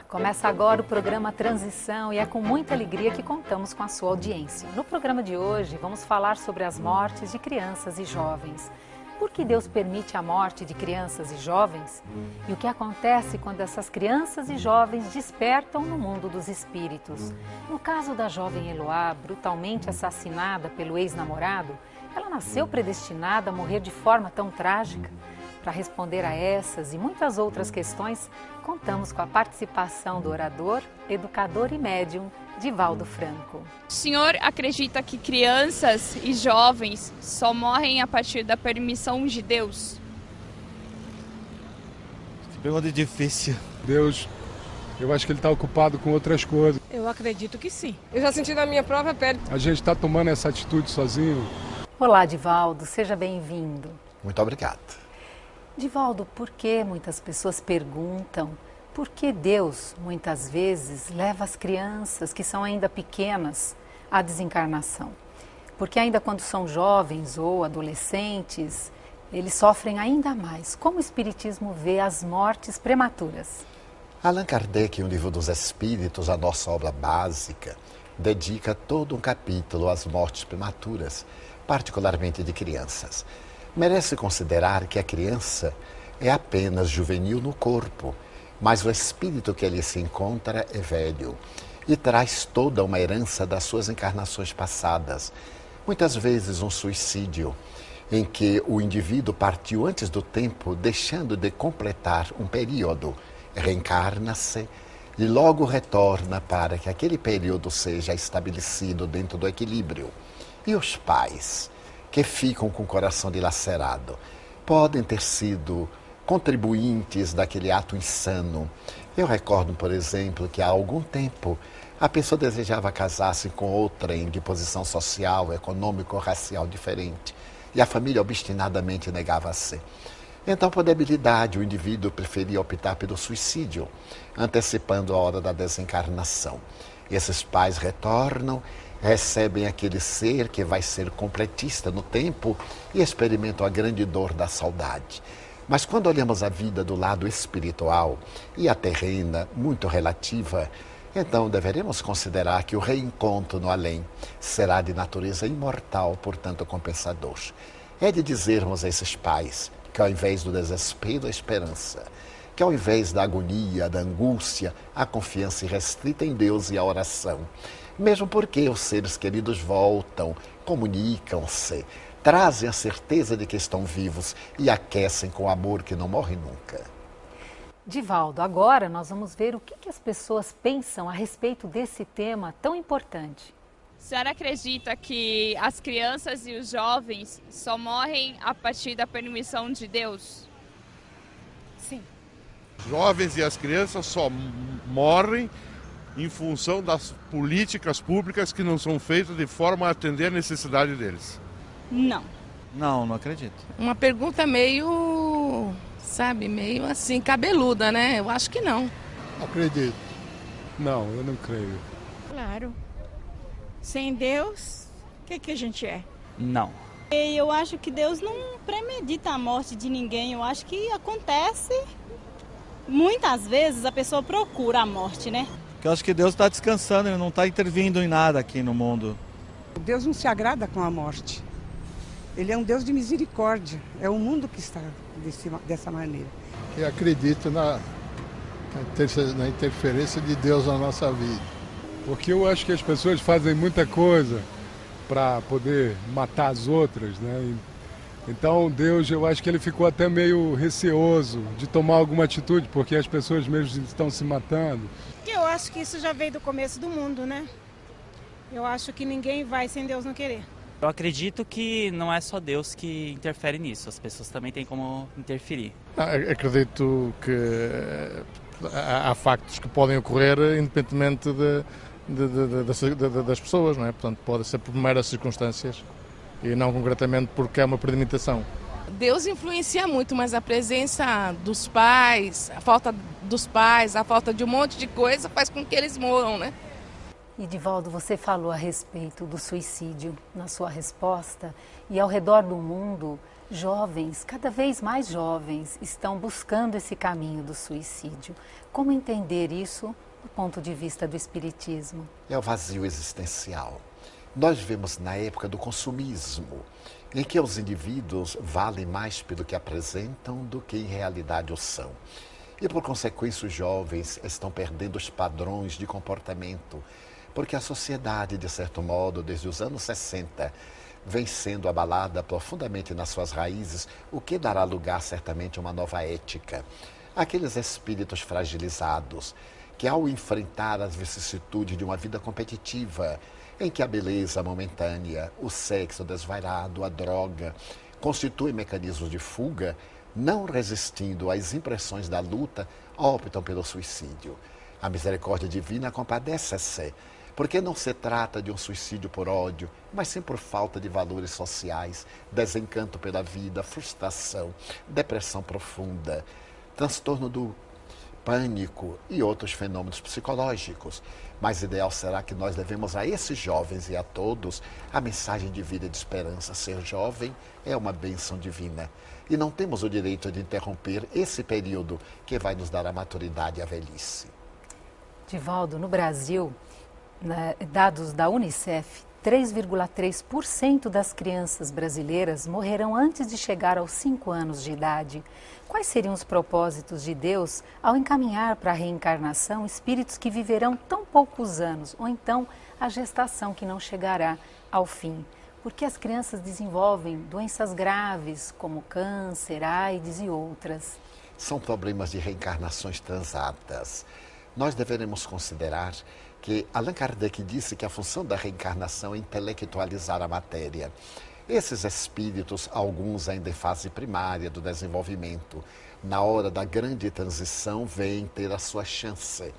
Começa agora o programa Transição e é com muita alegria que contamos com a sua audiência. No programa de hoje vamos falar sobre as mortes de crianças e jovens. Por que Deus permite a morte de crianças e jovens? E o que acontece quando essas crianças e jovens despertam no mundo dos espíritos? No caso da jovem Eloá, brutalmente assassinada pelo ex-namorado, ela nasceu predestinada a morrer de forma tão trágica? Para responder a essas e muitas outras questões, contamos com a participação do orador, educador e médium Divaldo Franco. O senhor acredita que crianças e jovens só morrem a partir da permissão de Deus? Que pergunta difícil. Deus, eu acho que ele está ocupado com outras coisas. Eu acredito que sim. Eu já senti na minha própria pele. A gente está tomando essa atitude sozinho. Olá, Divaldo, seja bem-vindo. Muito obrigado. Divaldo, por que muitas pessoas perguntam por que Deus, muitas vezes, leva as crianças que são ainda pequenas à desencarnação? Porque ainda quando são jovens ou adolescentes, eles sofrem ainda mais. Como o Espiritismo vê as mortes prematuras? Allan Kardec, em O Livro dos Espíritos, a nossa obra básica, dedica todo um capítulo às mortes prematuras, particularmente de crianças. Merece considerar que a criança é apenas juvenil no corpo, mas o espírito que ali se encontra é velho e traz toda uma herança das suas encarnações passadas. Muitas vezes um suicídio, em que o indivíduo partiu antes do tempo, deixando de completar um período, reencarna-se e logo retorna para que aquele período seja estabelecido dentro do equilíbrio. E os pais, que ficam com o coração dilacerado, podem ter sido contribuintes daquele ato insano. Eu recordo, por exemplo, que há algum tempo a pessoa desejava casar-se com outrem de posição social, econômica ou racial diferente, e a família obstinadamente negava-se. Então, por debilidade, o indivíduo preferia optar pelo suicídio, antecipando a hora da desencarnação. Esses pais retornam, recebem aquele ser que vai ser completista no tempo e experimentam a grande dor da saudade. Mas quando olhamos a vida do lado espiritual e a terrena, muito relativa, então deveremos considerar que o reencontro no além será de natureza imortal, portanto compensador. É de dizermos a esses pais que ao invés do desespero, a esperança, que ao invés da agonia, da angústia, a confiança irrestrita em Deus e a oração. Mesmo porque os seres queridos voltam, comunicam-se, trazem a certeza de que estão vivos e aquecem com amor que não morre nunca. Divaldo, agora nós vamos ver o que as pessoas pensam a respeito desse tema tão importante. A senhora acredita que as crianças e os jovens só morrem a partir da permissão de Deus? Sim. Os jovens e as crianças só morrem em função das políticas públicas que não são feitas de forma a atender a necessidade deles. Não. Não acredito. Uma pergunta meio, meio assim, cabeluda, né? Eu acho que não. Acredito. Não, eu não creio. Claro. Sem Deus, o que a gente é? Não. Eu acho que Deus não premedita a morte de ninguém. Eu acho que acontece. Muitas vezes a pessoa procura a morte, né? Porque eu acho que Deus está descansando, Ele não está intervindo em nada aqui no mundo. Deus não se agrada com a morte. Ele é um Deus de misericórdia. É o mundo que está dessa maneira. Eu acredito na interferência de Deus na nossa vida. Porque eu acho que as pessoas fazem muita coisa para poder matar as outras, né? Então Deus, eu acho que ele ficou até meio receoso de tomar alguma atitude, porque as pessoas mesmo estão se matando. Eu acho que isso já veio do começo do mundo, né? Eu acho que ninguém vai sem Deus não querer. Eu acredito que não é só Deus que interfere nisso, as pessoas também têm como interferir. Acredito que há factos que podem ocorrer independentemente das pessoas, não é? Portanto, pode ser por meras circunstâncias e não concretamente porque é uma premeditação. Deus influencia muito, mas a presença dos pais, a falta dos pais, a falta de um monte de coisa faz com que eles morram, né? E, Divaldo, você falou a respeito do suicídio na sua resposta, e ao redor do mundo, jovens, cada vez mais jovens, estão buscando esse caminho do suicídio. Como entender isso do ponto de vista do Espiritismo? É o vazio existencial. Nós vivemos na época do consumismo, em que os indivíduos valem mais pelo que apresentam do que em realidade o são. E, por consequência, os jovens estão perdendo os padrões de comportamento, porque a sociedade, de certo modo, desde os anos 60, vem sendo abalada profundamente nas suas raízes, o que dará lugar certamente a uma nova ética. Aqueles espíritos fragilizados, que ao enfrentar as vicissitudes de uma vida competitiva, em que a beleza momentânea, o sexo desvairado, a droga, constituem mecanismos de fuga, não resistindo às impressões da luta, optam pelo suicídio. A misericórdia divina compadece-se, porque não se trata de um suicídio por ódio, mas sim por falta de valores sociais, desencanto pela vida, frustração, depressão profunda, transtorno do pânico e outros fenômenos psicológicos. Mas ideal será que nós levemos a esses jovens e a todos a mensagem de vida e de esperança. Ser jovem é uma bênção divina. E não temos o direito de interromper esse período que vai nos dar a maturidade e a velhice. Divaldo, no Brasil, dados da Unicef, 3,3% das crianças brasileiras morrerão antes de chegar aos 5 anos de idade. Quais seriam os propósitos de Deus ao encaminhar para a reencarnação espíritos que viverão tão poucos anos, ou então a gestação que não chegará ao fim? Porque as crianças desenvolvem doenças graves, como câncer, AIDS e outras. São problemas de reencarnações transatas. Nós deveremos considerar que Allan Kardec disse que a função da reencarnação é intelectualizar a matéria. Esses espíritos, alguns ainda em fase primária do desenvolvimento, na hora da grande transição, vêm ter a sua chance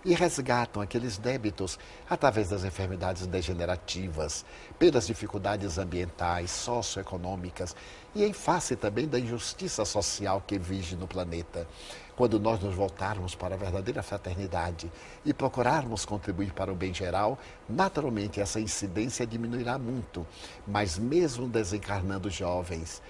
e resgatam aqueles débitos através das enfermidades degenerativas, pelas dificuldades ambientais, socioeconômicas e em face também da injustiça social que vige no planeta. Quando nós nos voltarmos para a verdadeira fraternidade e procurarmos contribuir para o bem geral, naturalmente essa incidência diminuirá muito. Mas mesmo desencarnando jovens,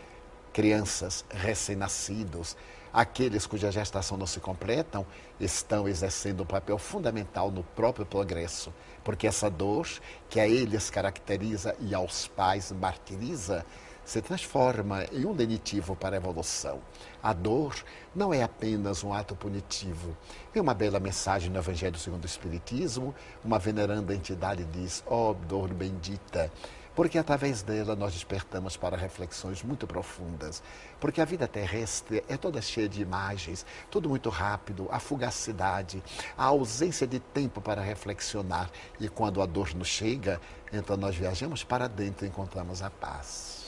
crianças, recém-nascidos, aqueles cuja gestação não se completam, estão exercendo um papel fundamental no próprio progresso, porque essa dor que a eles caracteriza e aos pais martiriza, se transforma em um lenitivo para a evolução. A dor não é apenas um ato punitivo. É uma bela mensagem no Evangelho segundo o Espiritismo. Uma veneranda entidade diz: ó dor bendita, porque através dela nós despertamos para reflexões muito profundas. Porque a vida terrestre é toda cheia de imagens, tudo muito rápido, a fugacidade, a ausência de tempo para reflexionar. E quando a dor nos chega, então nós viajamos para dentro e encontramos a paz.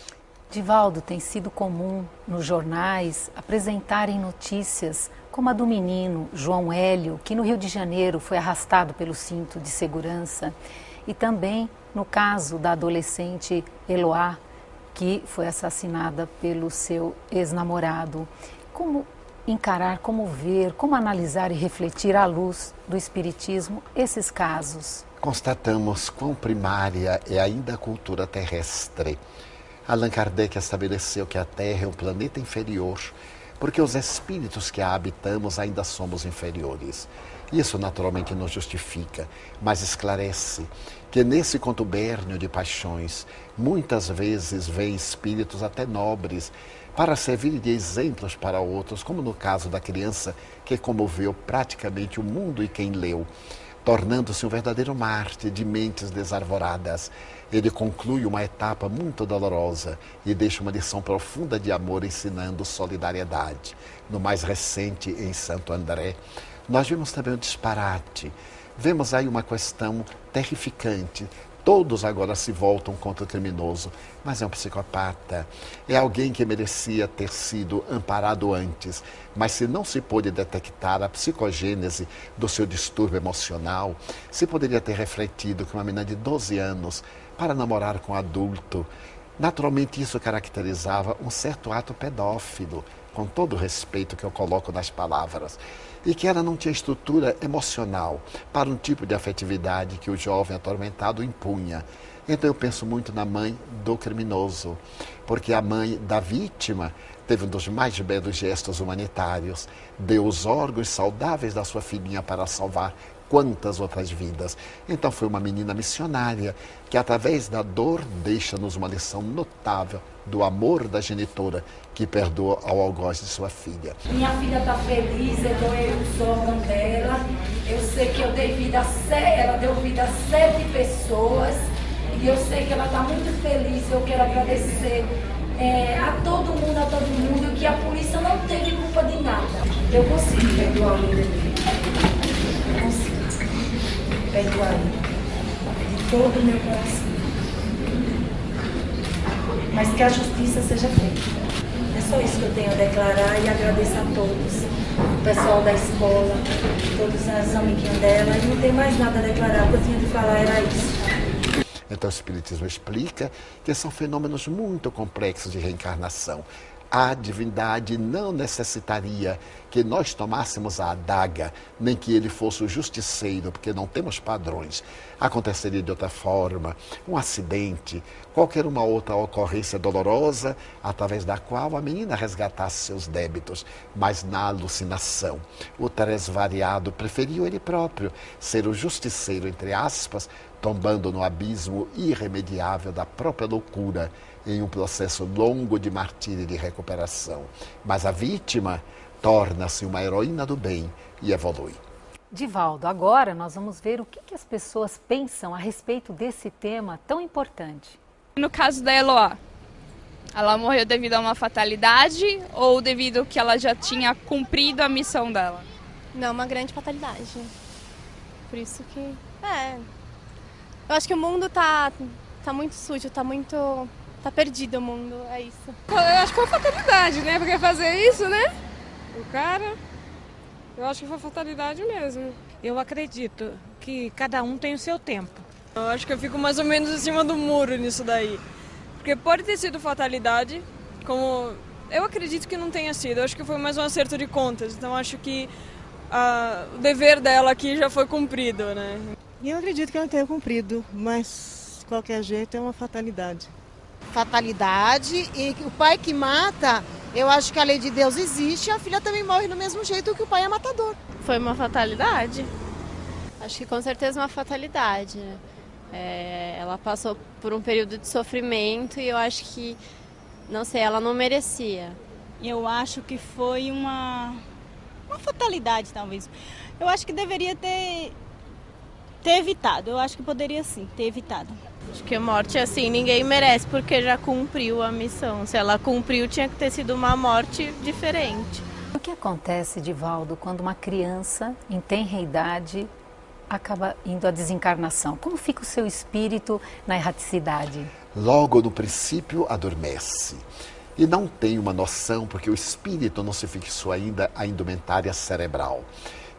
Divaldo, tem sido comum nos jornais apresentarem notícias como a do menino João Hélio, que no Rio de Janeiro foi arrastado pelo cinto de segurança, e também no caso da adolescente Eloá, que foi assassinada pelo seu ex-namorado. Como encarar, como ver, como analisar e refletir à luz do Espiritismo esses casos? Constatamos quão primária é ainda a cultura terrestre. Allan Kardec estabeleceu que a Terra é um planeta inferior, porque os espíritos que a habitamos ainda somos inferiores. Isso naturalmente não justifica, mas esclarece que nesse contubérnio de paixões, muitas vezes vêm espíritos até nobres, para servir de exemplos para outros, como no caso da criança que comoveu praticamente o mundo e quem leu, tornando-se um verdadeiro mártir de mentes desarvoradas. Ele conclui uma etapa muito dolorosa e deixa uma lição profunda de amor ensinando solidariedade. No mais recente, em Santo André, nós vimos também um disparate. Vemos aí uma questão terrificante. Todos agora se voltam contra o criminoso, mas é um psicopata. É alguém que merecia ter sido amparado antes, mas se não se pôde detectar a psicogênese do seu distúrbio emocional, se poderia ter refletido que uma menina de 12 anos para namorar com um adulto. Naturalmente isso caracterizava um certo ato pedófilo, com todo o respeito que eu coloco nas palavras, e que ela não tinha estrutura emocional para um tipo de afetividade que o jovem atormentado impunha. Então eu penso muito na mãe do criminoso, porque a mãe da vítima teve um dos mais belos gestos humanitários, deu os órgãos saudáveis da sua filhinha para salvar quantas outras vidas. Então foi uma menina missionária que, através da dor, deixa-nos uma lição notável do amor da genitora que perdoa ao algoz de sua filha. Minha filha está feliz, eu doei os órgãos dela, eu sei que eu dei vida ela deu vida a 7 pessoas e eu sei que ela está muito feliz. Eu quero agradecer a todo mundo, que a polícia não teve culpa de nada. Eu consigo perdoar o menino. Eu consigo perdoar ele de todo o meu coração. Mas que a justiça seja feita. É só isso que eu tenho a declarar e agradeço a todos. O pessoal da escola, todos os amiguinhos dela. E não tem mais nada a declarar, o que eu tinha de falar era isso. Então o Espiritismo explica que são fenômenos muito complexos de reencarnação. A divindade não necessitaria que nós tomássemos a adaga, nem que ele fosse o justiceiro, porque não temos padrões. Aconteceria de outra forma, um acidente, qualquer uma outra ocorrência dolorosa, através da qual a menina resgatasse seus débitos, mas na alucinação. O tresvariado preferiu ele próprio ser o justiceiro, entre aspas, tombando no abismo irremediável da própria loucura, em um processo longo de martírio e de recuperação. Mas a vítima torna-se uma heroína do bem e evolui. Divaldo, agora nós vamos ver o que as pessoas pensam a respeito desse tema tão importante. No caso da Eloá, ela morreu devido a uma fatalidade ou devido que ela já tinha cumprido a missão dela? Não, uma grande fatalidade. Por isso que... Eu acho que o mundo tá muito sujo, tá perdido o mundo, é isso. Eu acho que foi fatalidade, né? Porque fazer isso, né? O cara, eu acho que foi fatalidade mesmo. Eu acredito que cada um tem o seu tempo. Eu acho que eu fico mais ou menos em cima do muro nisso daí. Porque pode ter sido fatalidade, como eu acredito que não tenha sido. Eu acho que foi mais um acerto de contas. Então acho que o dever dela aqui já foi cumprido, né? Eu acredito que ela tenha cumprido, mas de qualquer jeito é uma fatalidade. Fatalidade, e o pai que mata, eu acho que a lei de Deus existe e a filha também morre do mesmo jeito que o pai é matador. Foi uma fatalidade. Acho que com certeza uma fatalidade. Ela passou por um período de sofrimento e eu acho que, não sei, ela não merecia. Eu acho que foi uma fatalidade, talvez. Eu acho que deveria ter evitado. Eu acho que poderia sim ter evitado. Acho que a morte, assim, ninguém merece porque já cumpriu a missão. Se ela cumpriu, tinha que ter sido uma morte diferente. O que acontece, Divaldo, quando uma criança em tenra idade acaba indo à desencarnação? Como fica o seu espírito na erraticidade? Logo no princípio adormece. E não tem uma noção, porque o espírito não se fixou ainda à indumentária cerebral.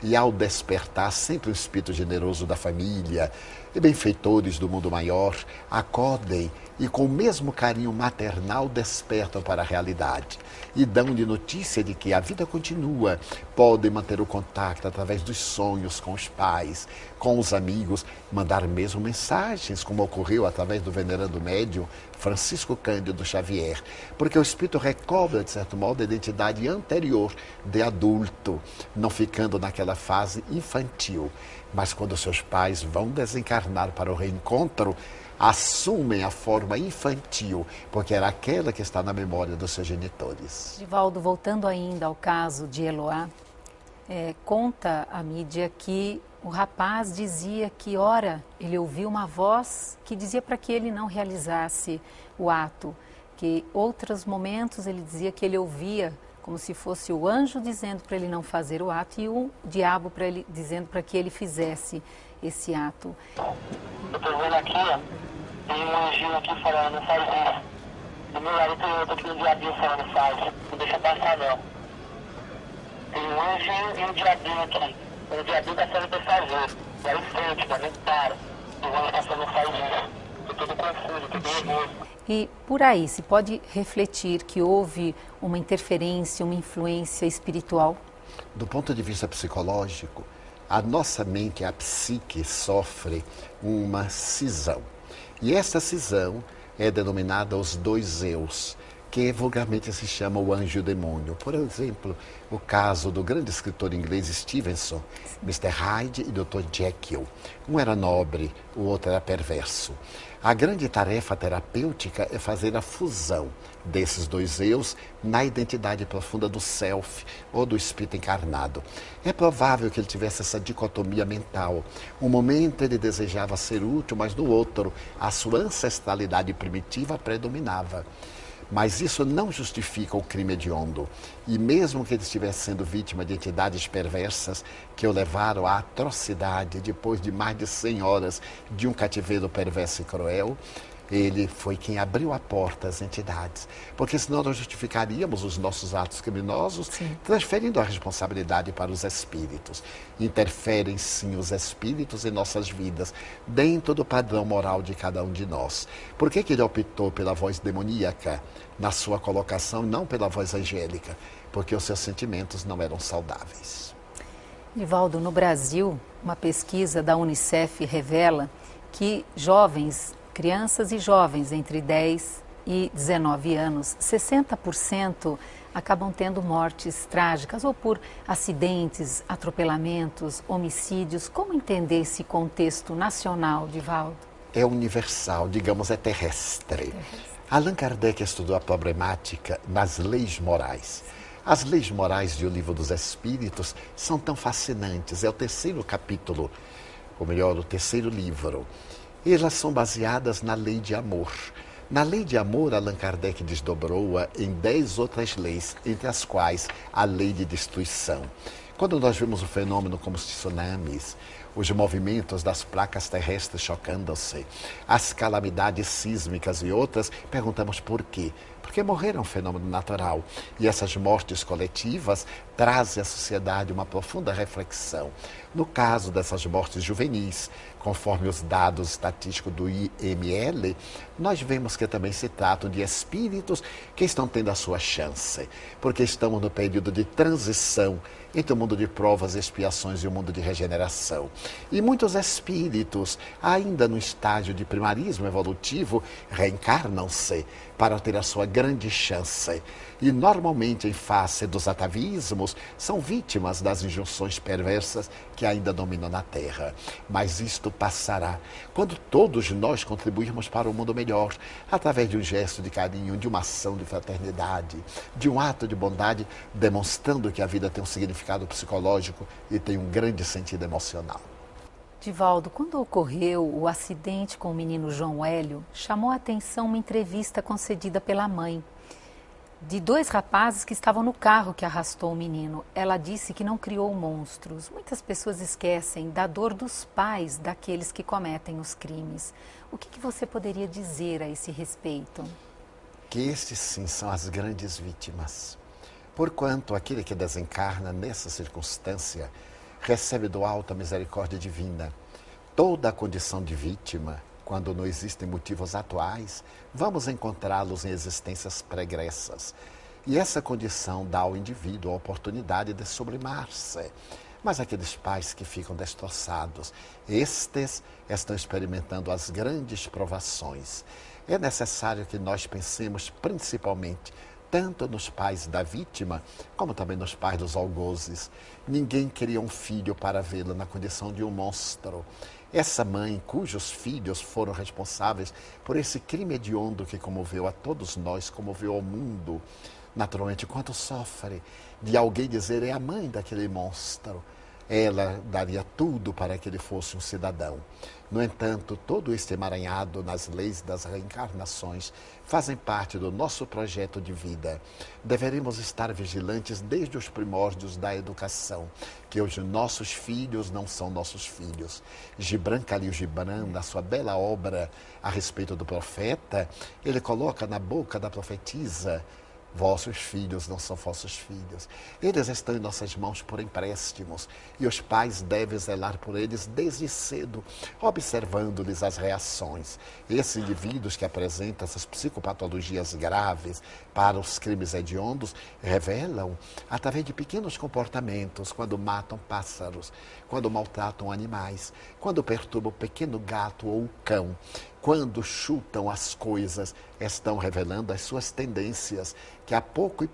E ao despertar, sempre o espírito generoso da família e benfeitores do mundo maior acodem e com o mesmo carinho maternal despertam para a realidade e dão-lhe notícia de que a vida continua. Podem manter o contato através dos sonhos com os pais, com os amigos, mandar mesmo mensagens, como ocorreu através do venerando médium Francisco Cândido Xavier, porque o espírito recobra, de certo modo, a identidade anterior de adulto, não ficando naquela fase infantil. Mas quando seus pais vão desencarnar para o reencontro, assumem a forma infantil, porque era aquela que está na memória dos seus genitores. Divaldo, voltando ainda ao caso de Eloá, conta a mídia que o rapaz dizia que, ora, ele ouviu uma voz que dizia para que ele não realizasse o ato, que outros momentos ele dizia que ele ouvia como se fosse o anjo dizendo para ele não fazer o ato e o diabo para ele dizendo para que ele fizesse esse ato. Eu estou vendo aqui, ó, tem um anjinho aqui falando, não faz isso. Do meu lado tem outro aqui, um diabinho falando, faz, não deixa passar não. Tem um anjinho e um diabinho aqui. O diabinho está falando para fazer. Vai em frente, mas não para. O anjo está falando, faz isso. Estou todo confuso, estou nervoso. E por aí, se pode refletir que houve uma interferência, uma influência espiritual? Do ponto de vista psicológico, a nossa mente, a psique, sofre uma cisão. E essa cisão é denominada os dois eus, que vulgarmente se chama o anjo e o demônio. Por exemplo, o caso do grande escritor inglês Stevenson, Mr. Hyde e Dr. Jekyll. Um era nobre, o outro era perverso. A grande tarefa terapêutica é fazer a fusão desses dois eus na identidade profunda do self ou do espírito encarnado. É provável que ele tivesse essa dicotomia mental. Um momento ele desejava ser útil, mas no outro a sua ancestralidade primitiva predominava. Mas isso não justifica o crime hediondo. E mesmo que ele estivesse sendo vítima de entidades perversas que o levaram à atrocidade depois de mais de 100 horas de um cativeiro perverso e cruel, ele foi quem abriu a porta às entidades. Porque senão nós justificaríamos os nossos atos criminosos, transferindo a responsabilidade para os espíritos. Interferem sim os espíritos em nossas vidas, dentro do padrão moral de cada um de nós. Por que ele optou pela voz demoníaca na sua colocação, não pela voz angélica? Porque os seus sentimentos não eram saudáveis. Nivaldo, no Brasil, uma pesquisa da Unicef revela que crianças e jovens entre 10 e 19 anos, 60% acabam tendo mortes trágicas ou por acidentes, atropelamentos, homicídios. Como entender esse contexto nacional, Nivaldo? É universal, digamos, é terrestre. Allan Kardec estudou a problemática nas leis morais. As leis morais de O Livro dos Espíritos são tão fascinantes. É o terceiro capítulo, ou melhor, o terceiro livro. Elas são baseadas na lei de amor. Na lei de amor, Allan Kardec desdobrou-a em 10 outras leis, entre as quais a lei de destruição. Quando nós vemos o fenômeno como os tsunamis, os movimentos das placas terrestres chocando-se, as calamidades sísmicas e outras, perguntamos por quê? Porque morrer é um fenômeno natural e essas mortes coletivas trazem à sociedade uma profunda reflexão. No caso dessas mortes juvenis, conforme os dados estatísticos do IML, nós vemos que também se tratam de espíritos que estão tendo a sua chance, porque estamos no período de transição entre o mundo de provas e expiações e o mundo de regeneração. E muitos espíritos, ainda no estágio de primarismo evolutivo, reencarnam-se para ter a sua grande chance. E normalmente, em face dos atavismos, são vítimas das injunções perversas que ainda dominam na Terra. Mas isto passará quando todos nós contribuirmos para um mundo melhor, através de um gesto de carinho, de uma ação de fraternidade, de um ato de bondade, demonstrando que a vida tem um significado psicológico e tem um grande sentido emocional. Nivaldo, quando ocorreu o acidente com o menino João Hélio, chamou a atenção uma entrevista concedida pela mãe de 2 rapazes que estavam no carro que arrastou o menino. Ela disse que não criou monstros. Muitas pessoas esquecem da dor dos pais daqueles que cometem os crimes. O que você poderia dizer a esse respeito? Que estes sim são as grandes vítimas. Porquanto aquele que desencarna nessa circunstância recebe do alto a misericórdia divina. Toda a condição de vítima, quando não existem motivos atuais, vamos encontrá-los em existências pregressas. E essa condição dá ao indivíduo a oportunidade de sublimar-se. Mas aqueles pais que ficam destroçados, estes estão experimentando as grandes provações. É necessário que nós pensemos principalmente tanto nos pais da vítima, como também nos pais dos algozes. Ninguém cria um filho para vê-lo na condição de um monstro. Essa mãe, cujos filhos foram responsáveis por esse crime hediondo que comoveu a todos nós, comoveu ao mundo, naturalmente, quanto sofre de alguém dizer é a mãe daquele monstro. Ela daria tudo para que ele fosse um cidadão. No entanto, todo este emaranhado nas leis das reencarnações fazem parte do nosso projeto de vida. Deveremos estar vigilantes desde os primórdios da educação, que os nossos filhos não são nossos filhos. Gibran Khalil Gibran, na sua bela obra a respeito do profeta, ele coloca na boca da profetisa Vossos filhos não são vossos filhos. Eles estão em nossas mãos por empréstimos e os pais devem zelar por eles desde cedo, observando-lhes as reações. Esses indivíduos que apresentam essas psicopatologias graves para os crimes hediondos revelam através de pequenos comportamentos, quando matam pássaros, quando maltratam animais, quando perturbam o pequeno gato ou o cão, quando chutam as coisas, estão revelando as suas tendências, que a pouco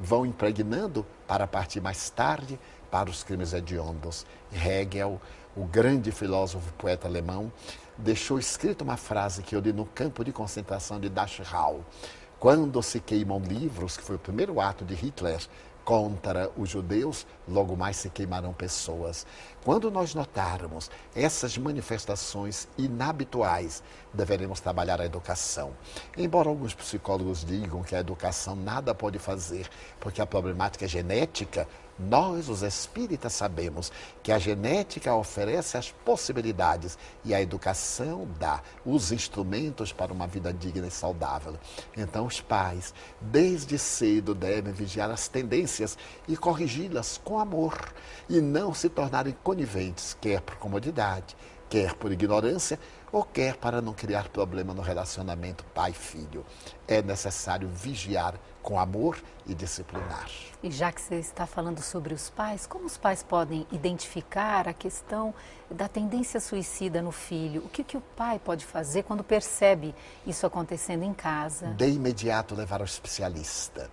vão impregnando para partir mais tarde para os crimes hediondos. Hegel, o grande filósofo poeta alemão, deixou escrita uma frase que eu li no campo de concentração de Dachau. Quando se queimam livros, que foi o primeiro ato de Hitler contra os judeus, logo mais se queimarão pessoas. Quando nós notarmos essas manifestações inabituais, deveremos trabalhar a educação. Embora alguns psicólogos digam que a educação nada pode fazer, porque a problemática é genética, nós, os espíritas, sabemos que a genética oferece as possibilidades e a educação dá os instrumentos para uma vida digna e saudável. Então, os pais, desde cedo, devem vigiar as tendências e corrigi-las com amor e não se tornarem coniventes, quer por comodidade, quer por ignorância ou quer para não criar problema no relacionamento pai-filho. É necessário vigiar com amor e disciplinar. E já que você está falando sobre os pais, como os pais podem identificar a questão da tendência suicida no filho? O que o pai pode fazer quando percebe isso acontecendo em casa? De imediato levar ao especialista.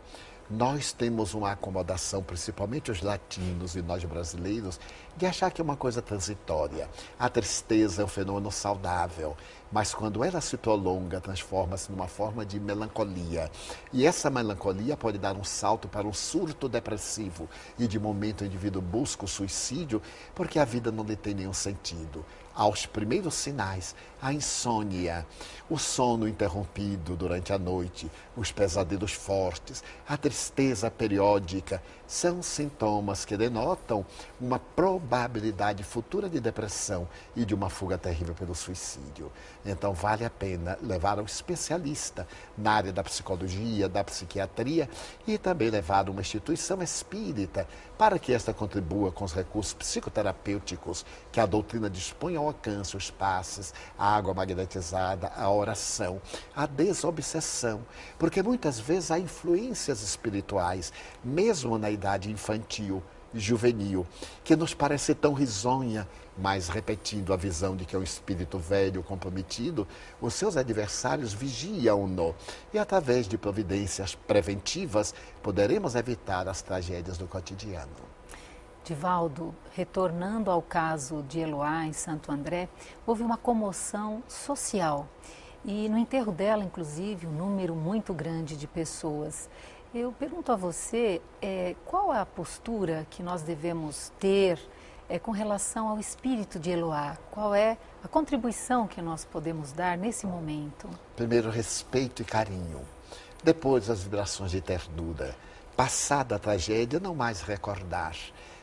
Nós temos uma acomodação, principalmente os latinos e nós brasileiros, de achar que é uma coisa transitória. A tristeza é um fenômeno saudável, mas quando ela se prolonga, transforma-se numa forma de melancolia. E essa melancolia pode dar um salto para um surto depressivo. E de momento o indivíduo busca o suicídio porque a vida não lhe tem nenhum sentido. Aos primeiros sinais, a insônia, o sono interrompido durante a noite, os pesadelos fortes, a tristeza periódica, são sintomas que denotam uma probabilidade futura de depressão e de uma fuga terrível pelo suicídio. Então vale a pena levar ao especialista na área da psicologia, da psiquiatria e também levar a uma instituição espírita para que esta contribua com os recursos psicoterapêuticos que a doutrina dispõe ao alcance, os passes, a água magnetizada, a oração, a desobsessão. Porque muitas vezes há influências espirituais, mesmo na idade infantil, juvenil, que nos parece tão risonha, mas repetindo a visão de que é um espírito velho, comprometido, os seus adversários vigiam-no. E através de providências preventivas, poderemos evitar as tragédias do cotidiano. Divaldo, retornando ao caso de Eloá em Santo André, houve uma comoção social. E no enterro dela, inclusive, um número muito grande de pessoas. Eu pergunto a você, qual é a postura que nós devemos ter com relação ao espírito de Eloá? Qual é a contribuição que nós podemos dar nesse momento? Primeiro, respeito e carinho. Depois, as vibrações de ternura. Passada a tragédia, não mais recordar.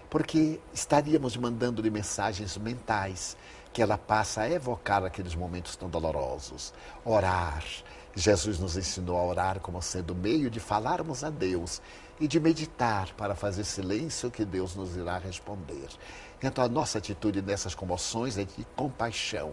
Porque estaríamos mandando-lhe mensagens mentais que ela passa a evocar aqueles momentos tão dolorosos. Orar. Jesus nos ensinou a orar como sendo o meio de falarmos a Deus e de meditar para fazer silêncio que Deus nos irá responder. Então a nossa atitude nessas comoções é de compaixão.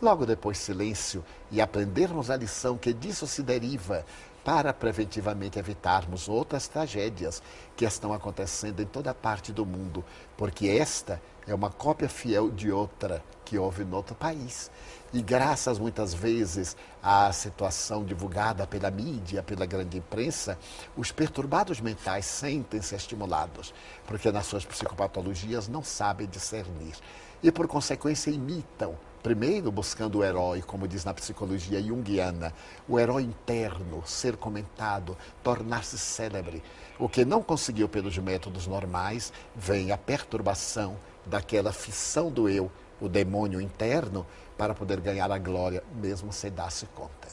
Logo depois silêncio e aprendermos a lição que disso se deriva para preventivamente evitarmos outras tragédias que estão acontecendo em toda parte do mundo, porque esta é uma cópia fiel de outra que houve em outro país. E graças muitas vezes à situação divulgada pela mídia, pela grande imprensa, os perturbados mentais sentem-se estimulados, porque nas suas psicopatologias não sabem discernir. E por consequência imitam, primeiro buscando o herói, como diz na psicologia junguiana, o herói interno, ser comentado, tornar-se célebre. O que não conseguiu pelos métodos normais, vem a perturbação daquela fissão do eu, o demônio interno, para poder ganhar a glória, mesmo sem dar-se conta.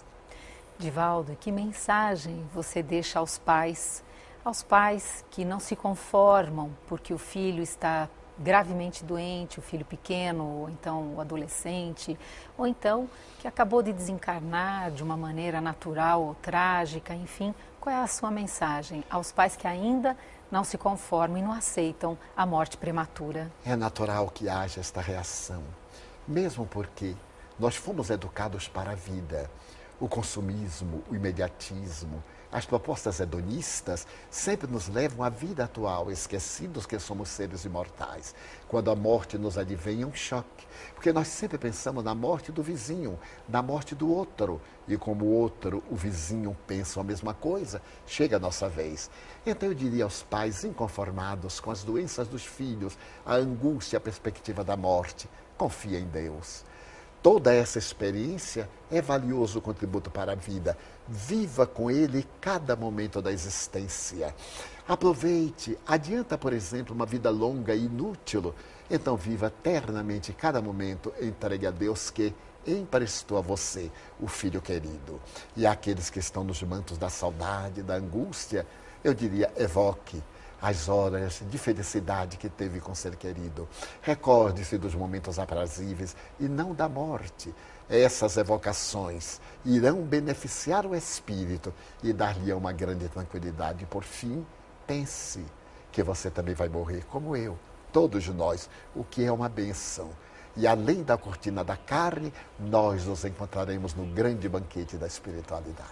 Divaldo, que mensagem você deixa aos pais que não se conformam porque o filho está gravemente doente, o filho pequeno, ou então o adolescente, ou então que acabou de desencarnar de uma maneira natural ou trágica, enfim, qual é a sua mensagem aos pais que ainda não se conformam e não aceitam a morte prematura? É natural que haja esta reação, mesmo porque nós fomos educados para a vida. O consumismo, o imediatismo, as propostas hedonistas sempre nos levam à vida atual, esquecidos que somos seres imortais. Quando a morte nos advém, é um choque, porque nós sempre pensamos na morte do vizinho, na morte do outro. E como o outro, o vizinho, pensam a mesma coisa, chega a nossa vez. Então eu diria aos pais inconformados com as doenças dos filhos, a angústia, a perspectiva da morte, confia em Deus. Toda essa experiência é valioso contributo para a vida. Viva com ele cada momento da existência. Aproveite, adianta, por exemplo, uma vida longa e inútil. Então viva eternamente cada momento entregue a Deus que emprestou a você o filho querido. E àqueles que estão nos mantos da saudade, da angústia, eu diria, evoque as horas de felicidade que teve com o ser querido. Recorde-se dos momentos aprazíveis e não da morte. Essas evocações irão beneficiar o espírito e dar-lhe uma grande tranquilidade. Por fim, pense que você também vai morrer como eu, todos nós, o que é uma bênção. E além da cortina da carne, nós nos encontraremos no grande banquete da espiritualidade.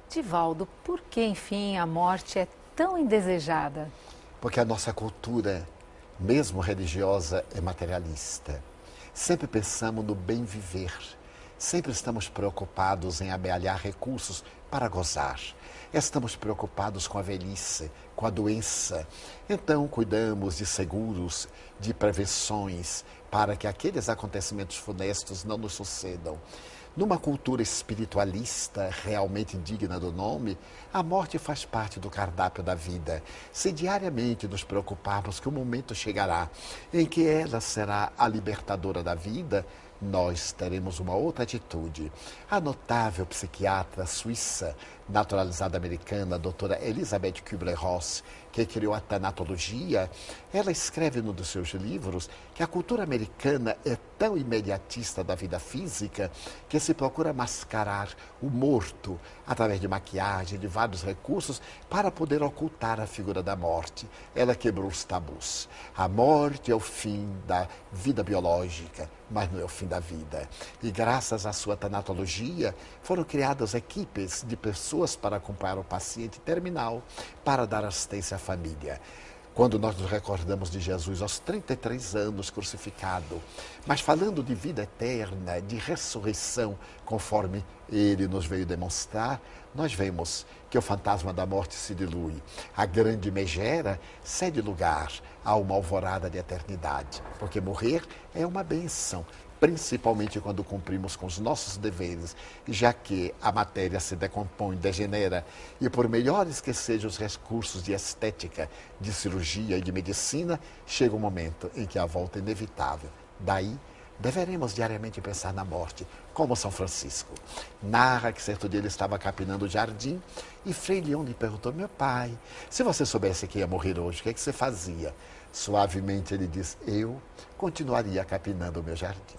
Divaldo, por que, enfim, a morte é tão indesejada? Porque a nossa cultura, mesmo religiosa, é materialista. Sempre pensamos no bem viver. Sempre estamos preocupados em amealhar recursos para gozar. Estamos preocupados com a velhice, com a doença. Então, cuidamos de seguros, de prevenções, para que aqueles acontecimentos funestos não nos sucedam. Numa cultura espiritualista realmente digna do nome, a morte faz parte do cardápio da vida. Se diariamente nos preocuparmos que o momento chegará em que ela será a libertadora da vida, nós teremos uma outra atitude. A notável psiquiatra suíça, naturalizada americana, a doutora Elizabeth Kübler-Ross, que criou a tanatologia, ela escreve num dos seus livros que a cultura americana é tão imediatista da vida física que se procura mascarar o morto através de maquiagem, de vários recursos, para poder ocultar a figura da morte. Ela quebrou os tabus. A morte é o fim da vida biológica, mas não é o fim da vida. E graças à sua tanatologia, foram criadas equipes de pessoas para acompanhar o paciente terminal, para dar assistência à família. Quando nós nos recordamos de Jesus aos 33 anos crucificado, mas falando de vida eterna, de ressurreição, conforme ele nos veio demonstrar, nós vemos que o fantasma da morte se dilui. A grande megera cede lugar a uma alvorada de eternidade, porque morrer é uma bênção, principalmente quando cumprimos com os nossos deveres, já que a matéria se decompõe, degenera, e por melhores que sejam os recursos de estética, de cirurgia e de medicina, chega um momento em que a volta é inevitável. Daí, deveremos diariamente pensar na morte, como São Francisco. Narra que certo dia ele estava capinando o jardim e Frei Leão lhe perguntou: meu pai, se você soubesse que ia morrer hoje, o que é que você fazia? Suavemente ele diz: eu continuaria capinando o meu jardim.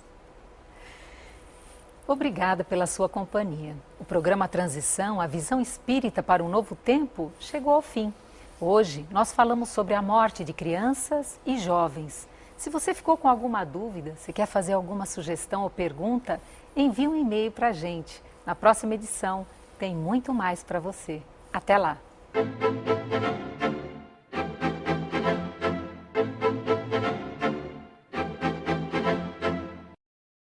Obrigada pela sua companhia. O programa Transição, a visão espírita para um novo tempo, chegou ao fim. Hoje nós falamos sobre a morte de crianças e jovens. Se você ficou com alguma dúvida, se quer fazer alguma sugestão ou pergunta, envie um e-mail para a gente. Na próxima edição tem muito mais para você. Até lá!